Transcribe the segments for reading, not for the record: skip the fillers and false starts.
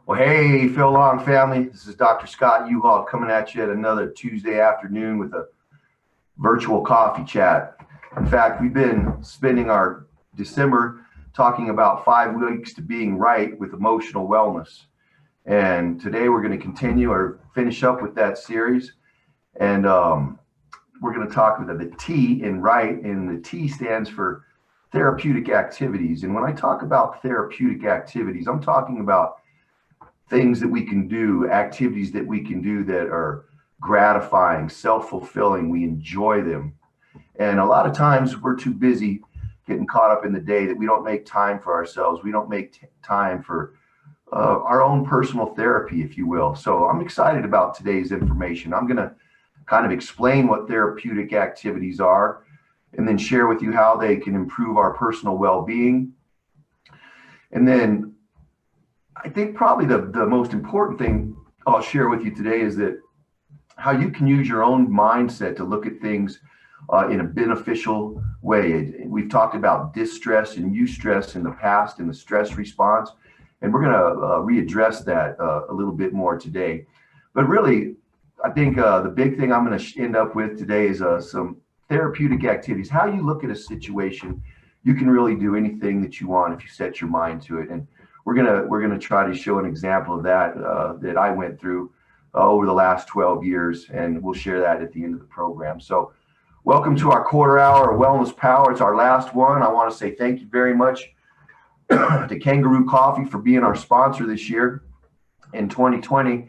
Well, hey, Phil Long family, this is Dr. Scott U-Haul coming at you at another Tuesday afternoon with a virtual coffee chat. In fact, we've been spending our December talking about 5 weeks to being right with emotional wellness. And today we're going to continue or finish up with that series. And we're going to talk about the T in right, and the T stands for therapeutic activities. And when I talk about therapeutic activities, I'm talking about things that we can do, activities that we can do that are gratifying, self-fulfilling. We enjoy them. And a lot of times we're too busy getting caught up in the day that we don't make time for ourselves. We don't make time for our own personal therapy, if you will. So I'm excited about today's information. I'm going to kind of explain what therapeutic activities are and then share with you how they can improve our personal well-being. And then I think probably the most important thing I'll share with you today is that how you can use your own mindset to look at things in a beneficial way. We've talked about distress and eustress in the past and the stress response, and we're going to readdress that a little bit more today. But really, I think the big thing I'm going to end up with today is some therapeutic activities. How you look at a situation, you can really do anything that you want if you set your mind to it. And we're gonna try to show an example of that that I went through over the last 12 years, and we'll share that at the end of the program. So welcome to our quarter hour of Wellness Power. It's our last one. I want to say thank you very much to Kangaroo Coffee for being our sponsor this year in 2020.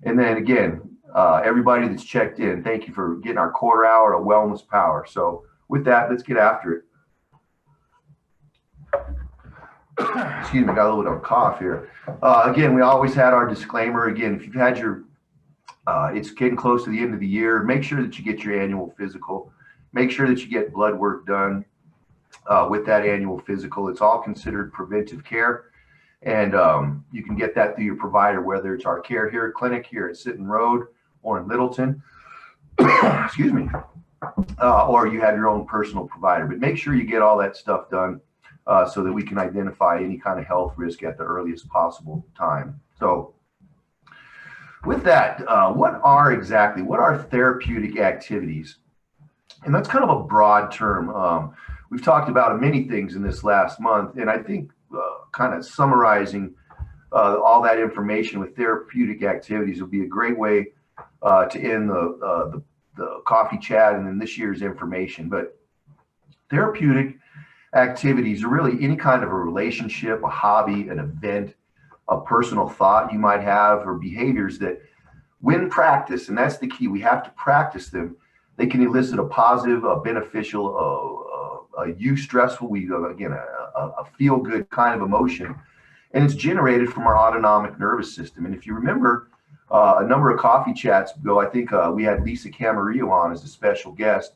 And then again, everybody that's checked in, thank you for getting our quarter hour of Wellness Power. So with that, let's get after it. Excuse me, got a little bit of a cough here. Again, we always had our disclaimer. Again, if you've had your, it's getting close to the end of the year, make sure that you get your annual physical. Make sure that you get blood work done with that annual physical. It's all considered preventive care. And you can get that through your provider, whether it's our Care Here clinic here at Sitton Road or in Littleton, excuse me, or you have your own personal provider. But make sure you get all that stuff done so that we can identify any kind of health risk at the earliest possible time. So with that, what are therapeutic activities? And that's kind of a broad term. We've talked about many things in this last month, and I think kind of summarizing all that information with therapeutic activities would be a great way to end the coffee chat and then this year's information. But therapeutic activities are really any kind of a relationship, a hobby, an event, a personal thought you might have, or behaviors that when practiced, and that's the key, we have to practice them, they can elicit a positive, a beneficial, a eustressful, a feel-good kind of emotion. And it's generated from our autonomic nervous system. And if you remember a number of coffee chats ago, I think we had Lisa Camarillo on as a special guest,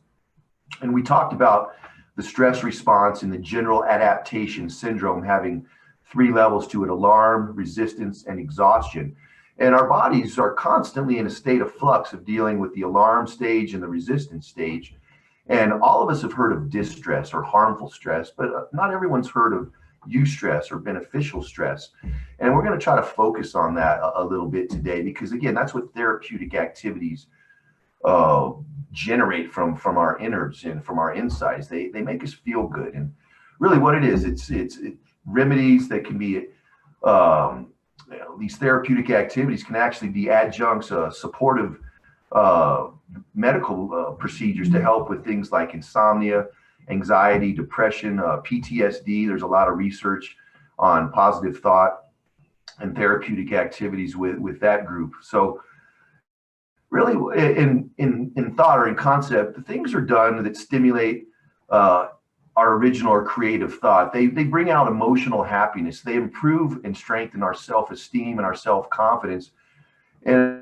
and we talked about the stress response and the general adaptation syndrome having 3 levels to it: alarm, resistance, and exhaustion. And our bodies are constantly in a state of flux of dealing with the alarm stage and the resistance stage. And all of us have heard of distress or harmful stress, but not everyone's heard of eustress or beneficial stress. And we're going to try to focus on that a little bit today, because again, that's what therapeutic activities generate from our innards and from our insides. They make us feel good. And really what it is, it's remedies that can be these therapeutic activities can actually be adjuncts, supportive medical procedures to help with things like insomnia, anxiety, depression, PTSD. There's a lot of research on positive thought and therapeutic activities with that group. So really, in thought or in concept, the things are done that stimulate our original or creative thought. They bring out emotional happiness. They improve and strengthen our self-esteem and our self-confidence, and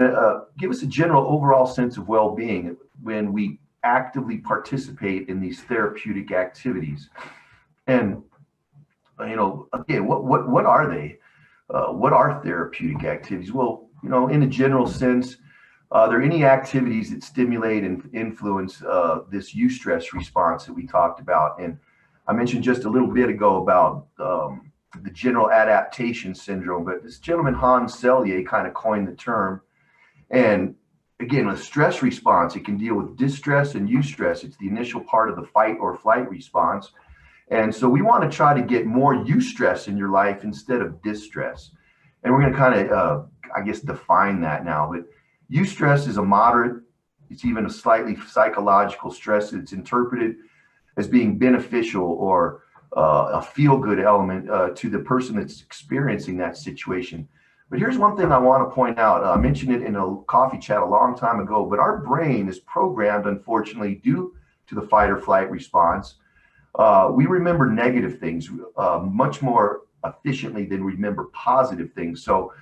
give us a general overall sense of well-being when we actively participate in these therapeutic activities. And again, what are they? What are therapeutic activities? Well, in a general sense, they're any activities that stimulate and influence this eustress response that we talked about. And I mentioned just a little bit ago about the general adaptation syndrome. But this gentleman, Hans Selye, kind of coined the term. And again, with stress response, it can deal with distress and eustress. It's the initial part of the fight or flight response. And so we want to try to get more eustress in your life instead of distress. And we're going to kind of, I guess, define that now. But eustress is a moderate, it's even a slightly psychological stress. It's interpreted as being beneficial or a feel-good element to the person that's experiencing that situation. But here's one thing I want to point out. I mentioned it in a coffee chat a long time ago, but our brain is programmed, unfortunately, due to the fight or flight response. We remember negative things much more efficiently than we remember positive things. So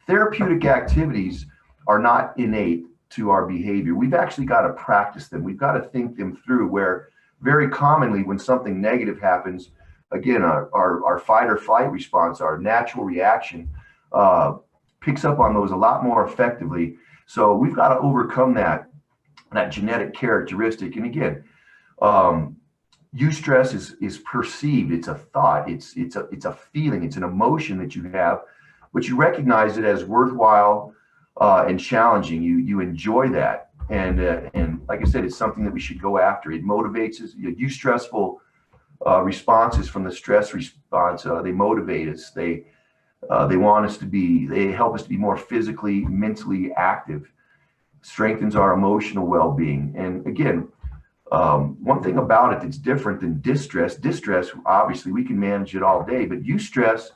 therapeutic activities are not innate to our behavior. We've actually got to practice them. We've got to think them through, where very commonly when something negative happens, again, our fight or flight response, our natural reaction, picks up on those a lot more effectively. So we've got to overcome that genetic characteristic. And again, eustress is perceived. It's a thought. It's a feeling. It's an emotion that you have, but you recognize it as worthwhile and challenging. You enjoy that, and like I said, it's something that we should go after. It motivates us. Eustressful responses from the stress response, they motivate us. They want us to be. They help us to be more physically, mentally active. Strengthens our emotional well-being. And again, one thing about it that's different than distress. Distress, obviously, we can manage it all day, but eustress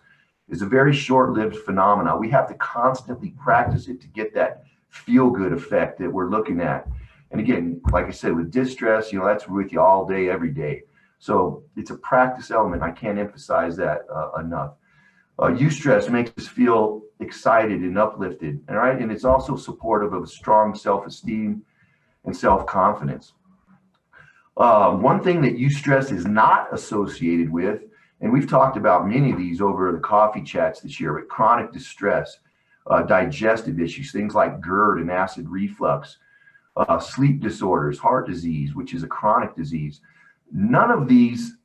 is a very short-lived phenomenon. We have to constantly practice it to get that feel-good effect that we're looking at. And again, like I said, with distress, that's with you all day, every day. So it's a practice element. I can't emphasize that enough. Eustress makes us feel excited and uplifted, all right? And it's also supportive of a strong self-esteem and self-confidence. One thing that eustress is not associated with, and we've talked about many of these over the coffee chats this year, but chronic distress, digestive issues, things like GERD and acid reflux, sleep disorders, heart disease, which is a chronic disease. None of these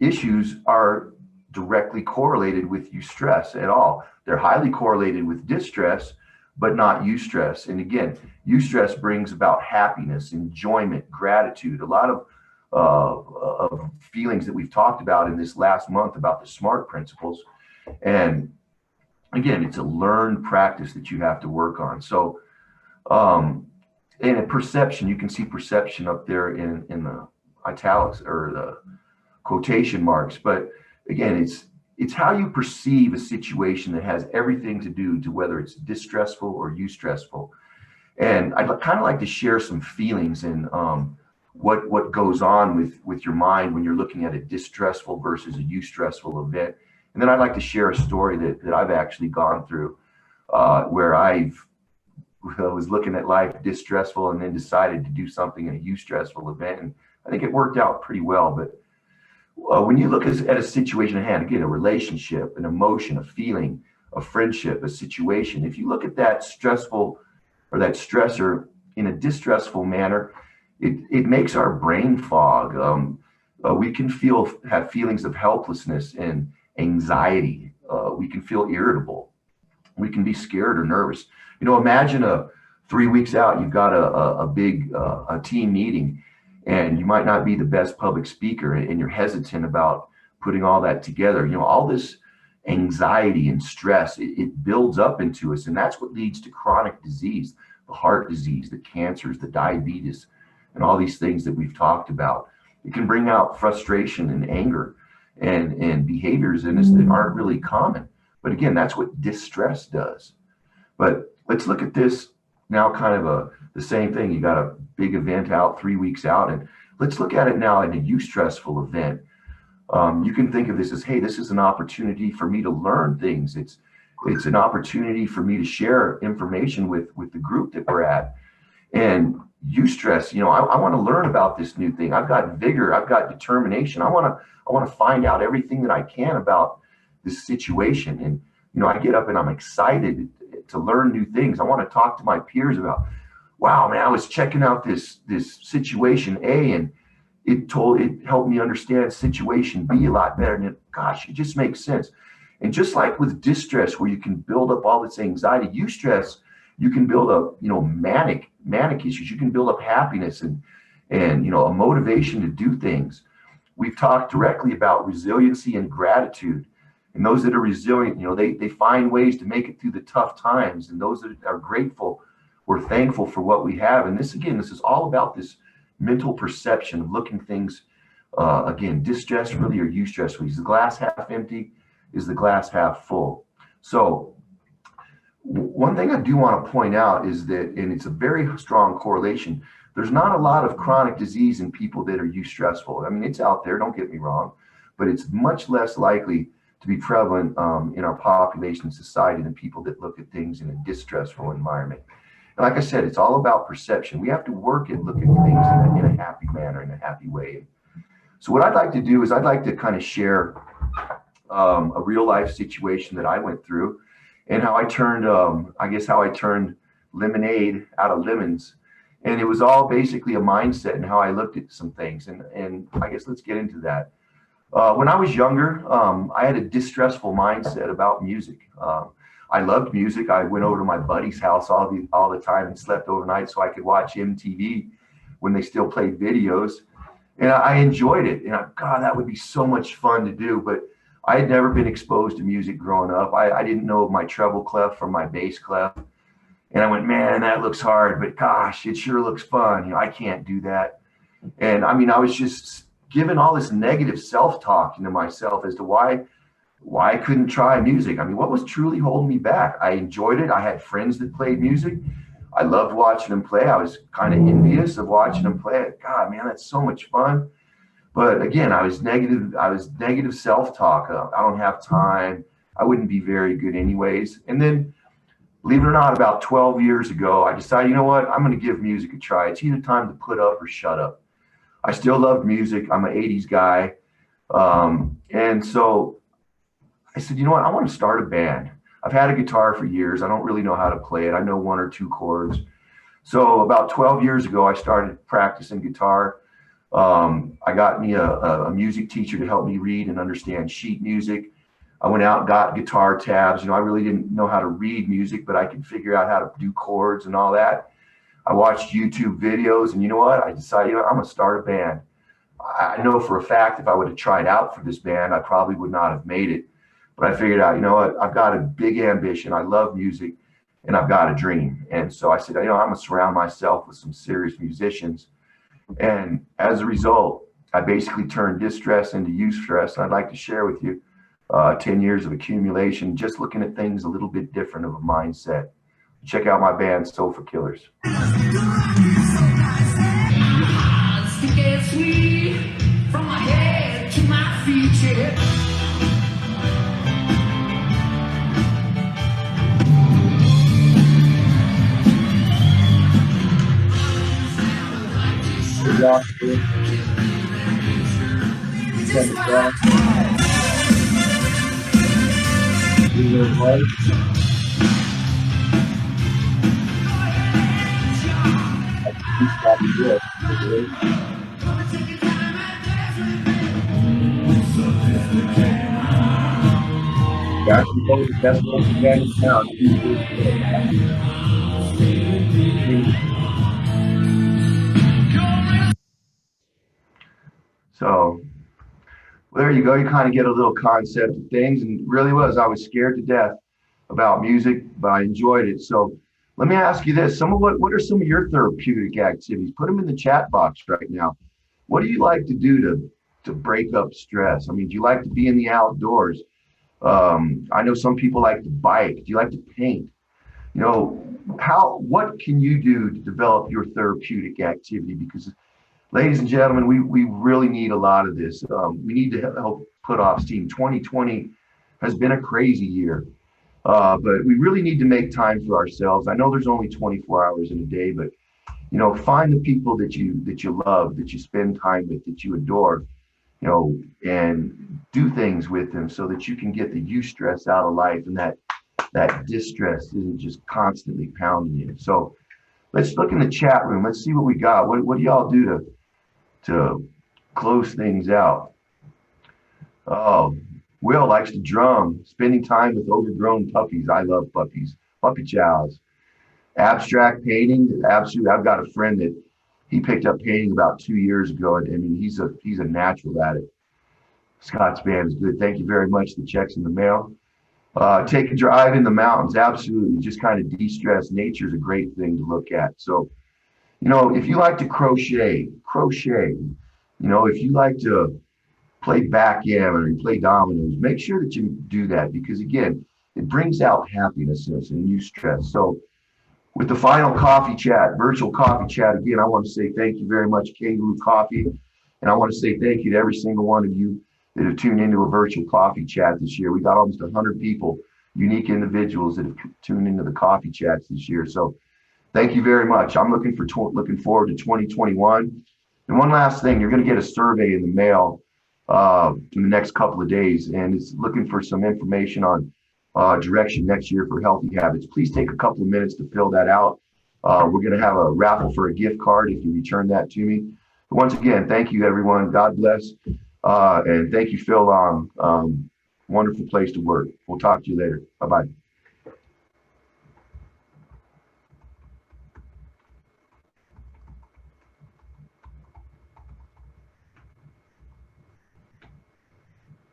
issues are directly correlated with eustress at all. They're highly correlated with distress, but not eustress. And again, eustress brings about happiness, enjoyment, gratitude, a lot of feelings that we've talked about in this last month about the SMART principles. And again, it's a learned practice that you have to work on. So, and a perception, you can see perception up there in the italics or the quotation marks. But again, it's how you perceive a situation that has everything to do to whether it's distressful or eustressful. And I'd kind of like to share some feelings and what goes on with your mind when you're looking at a distressful versus a eustressful event. And then I'd like to share a story that I've actually gone through where I was looking at life distressful and then decided to do something in a eustressful event. And I think it worked out pretty well. But when you look at a situation at hand, again, a relationship, an emotion, a feeling, a friendship, a situation, if you look at that stressful or that stressor in a distressful manner, it makes our brain fog. We can have feelings of helplessness and anxiety. We can feel irritable. We can be scared or nervous. Imagine 3 weeks out, you've got a big team meeting, and you might not be the best public speaker, and you're hesitant about putting all that together. All this anxiety and stress, it builds up into us, and that's what leads to chronic disease, the heart disease, the cancers, the diabetes, and all these things that we've talked about. It can bring out frustration and anger and behaviors in us that aren't really common. But again, that's what distress does. But let's look at this now, kind of the same thing. You got a big event out 3 weeks out, and let's look at it now in a eustressful event. You can think of this as, hey, this is an opportunity for me to learn things. It's an opportunity for me to share information with the group that we're at. And eustress, I want to learn about this new thing. I've got vigor. I've got determination. I want to find out everything that I can about this situation. And, I get up and I'm excited to learn new things. I want to talk to my peers about, wow, man, I was checking out this situation A, and it helped me understand situation B a lot better. And gosh, it just makes sense. And just like with distress, where you can build up all this anxiety, eustress, you can build up, manic issues. You can build up happiness and a motivation to do things. We've talked directly about resiliency and gratitude. And those that are resilient, they find ways to make it through the tough times. And those that are grateful, we're thankful for what we have. And this is all about this mental perception of looking things, distressfully or eustressfully. Is the glass half empty? Is the glass half full? So one thing I do want to point out is that, and it's a very strong correlation, there's not a lot of chronic disease in people that are eustressful. I mean, it's out there, don't get me wrong, but it's much less likely to be prevalent in our population and society than people that look at things in a distressful environment. And like I said, it's all about perception. We have to work at looking at things in a happy manner, in a happy way. So what I'd like to do is I'd like to kind of share a real life situation that I went through and how I turned lemonade out of lemons. And it was all basically a mindset and how I looked at some things. And I guess let's get into that. When I was younger, I had a distressful mindset about music. I loved music. I went over to my buddy's house all the time and slept overnight so I could watch MTV when they still played videos. And I enjoyed it. And God, that would be so much fun to do. But I had never been exposed to music growing up. I didn't know my treble clef from my bass clef. And I went, man, that looks hard, but gosh, it sure looks fun. I can't do that. And I mean, I was just given all this negative self-talk to myself as to why I couldn't try music. I mean, what was truly holding me back? I enjoyed it. I had friends that played music. I loved watching them play. I was kind of envious of watching them play. God, man, that's so much fun. But again, I was negative self-talk. I don't have time. I wouldn't be very good anyways. And then, believe it or not, about 12 years ago, I decided, you know what? I'm going to give music a try. It's either time to put up or shut up. I still loved music. I'm an 80s guy. And so I said, you know what? I want to start a band. I've had a guitar for years. I don't really know how to play it. I know one or two chords. So about 12 years ago, I started practicing guitar. I got me a music teacher to help me read and understand sheet music. I went out and got guitar tabs. I really didn't know how to read music, but I could figure out how to do chords and all that. I watched YouTube videos, and you know what? I decided, I'm going to start a band. I know for a fact if I would have tried out for this band, I probably would not have made it. But I figured out, you know what? I've got a big ambition. I love music, and I've got a dream. And so I said, I'm going to surround myself with some serious musicians. And as a result, I basically turned distress into eustress. And I'd like to share with you 10 years of accumulation, just looking at things a little bit different of a mindset. Check out my band, Sofa Killers. From my head to my feet, Got to go the best one you can in town. So, well, there you go. You kind of get a little concept of things, and really I was scared to death about music, but I enjoyed it. So let me ask you this. What are some of your therapeutic activities? Put them in the chat box right now. What do you like to do to break up stress? I mean, do you like to be in the outdoors? I know some people like to bike. Do you like to paint? What can you do to develop your therapeutic activity? Because, ladies and gentlemen, we really need a lot of this. We need to help put off steam. 2020 has been a crazy year, but we really need to make time for ourselves. I know there's only 24 hours in a day, but find the people that you love, that you spend time with, that you adore, and do things with them so that you can get the eustress out of life, and that distress isn't just constantly pounding you. So let's look in the chat room. Let's see what we got. What do y'all do to close things out? Oh, Will likes to drum, spending time with overgrown puppies. I love puppies, puppy chows. Abstract painting, absolutely. I've got a friend that he picked up painting about 2 years ago, and I mean he's a natural at it. Scott's band is good. Thank you very much. The check's in the mail. Take a drive in the mountains, absolutely. Just kind of de-stress. Nature's a great thing to look at. So, if you like to crochet. If you like to play backgammon or you play dominoes, make sure that you do that because again, it brings out happiness and eustress. So with the final coffee chat, virtual coffee chat, again, I want to say thank you very much, Kangaroo Coffee. And I want to say thank you to every single one of you that have tuned into a virtual coffee chat this year. We got almost 100 people, unique individuals that have tuned into the coffee chats this year. So thank you very much. I'm looking forward to 2021. And one last thing, you're going to get a survey in the mail in the next couple of days, and it's looking for some information on direction next year for healthy habits. Please take a couple of minutes to fill that out. We're going to have a raffle for a gift card if you return that to me. But once again, thank you, everyone. God bless. And thank you, Phil. Wonderful place to work. We'll talk to you later. Bye-bye.